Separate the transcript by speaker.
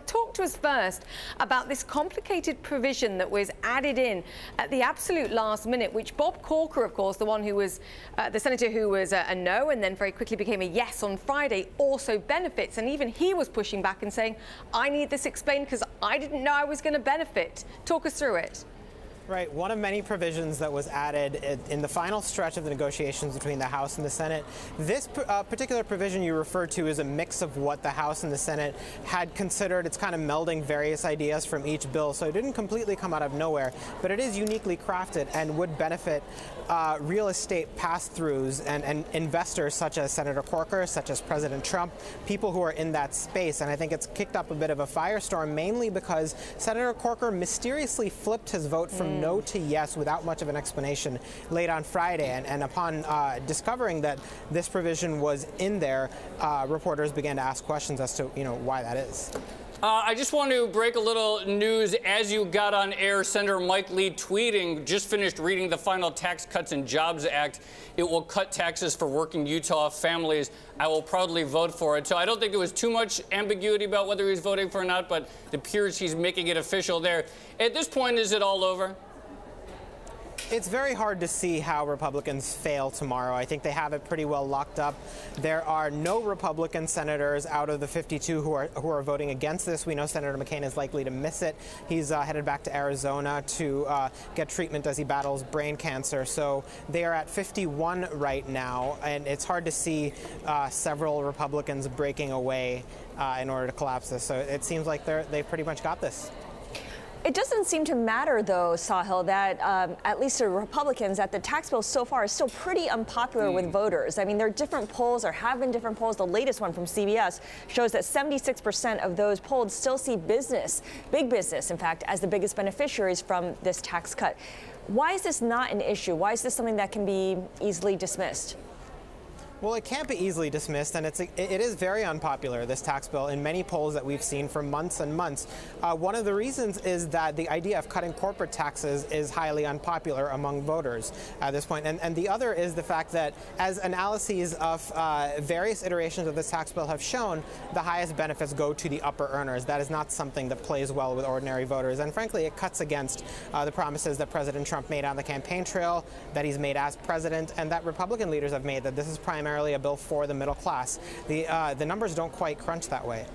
Speaker 1: Talk to us first about this complicated provision that was added in at the absolute last minute, which Bob Corker, of course, the one who was the senator who was a no and then very quickly became a yes on Friday, also benefits. And even he was pushing back and saying, I need this explained because I didn't know I was going to benefit. Talk us through it.
Speaker 2: Right. One of many provisions that was added in the final stretch of the negotiations between the House and the Senate. This particular provision you referred to is a mix of what the House and the Senate had considered. It's kind of melding various ideas from each bill, so it didn't completely come out of nowhere, but it is uniquely crafted and would benefit real estate pass-throughs and investors such as Senator Corker, such as President Trump, people who are in that space. And I think it's kicked up a bit of a firestorm, mainly because Senator Corker mysteriously flipped his vote from no to yes without much of an explanation late on Friday. And upon discovering that this provision was in there, reporters began to ask questions as to, why that is.
Speaker 3: I just want to break a little news. As you got on air, Senator Mike Lee tweeting, just finished reading the final Tax Cuts and Jobs Act. It will cut taxes for working Utah families. I will proudly vote for it. So I don't think there was too much ambiguity about whether he's voting for it or not, but it appears he's making it official there. At this point, is it all over?
Speaker 2: It's very hard to see how Republicans fail tomorrow. I think they have it pretty well locked up. There are no Republican senators out of the 52 who are voting against this. We know Senator McCain is likely to miss it. He's headed back to Arizona to get treatment as he battles brain cancer. So they are at 51 right now, and it's hard to see several Republicans breaking away in order to collapse this. So it seems like they've pretty much got this.
Speaker 4: It doesn't seem to matter, though, Sahil, that at least to Republicans, that the tax bill so far is still pretty unpopular with voters. I mean, there are different polls, or have been different polls. The latest one from CBS shows that 76% of those polled still see business, big business, in fact, as the biggest beneficiaries from this tax cut. Why is this not an issue? Why is this something that can be easily dismissed?
Speaker 2: Well, it can't be easily dismissed, and it is very unpopular, this tax bill, in many polls that we've seen for months and months. One of the reasons is that the idea of cutting corporate taxes is highly unpopular among voters at this point. And the other is the fact that, as analyses of various iterations of this tax bill have shown, the highest benefits go to the upper earners. That is not something that plays well with ordinary voters. And frankly, it cuts against the promises that President Trump made on the campaign trail, that he's made as president, and that Republican leaders have made, that this is primarily a bill for the middle class. The numbers don't quite crunch that way.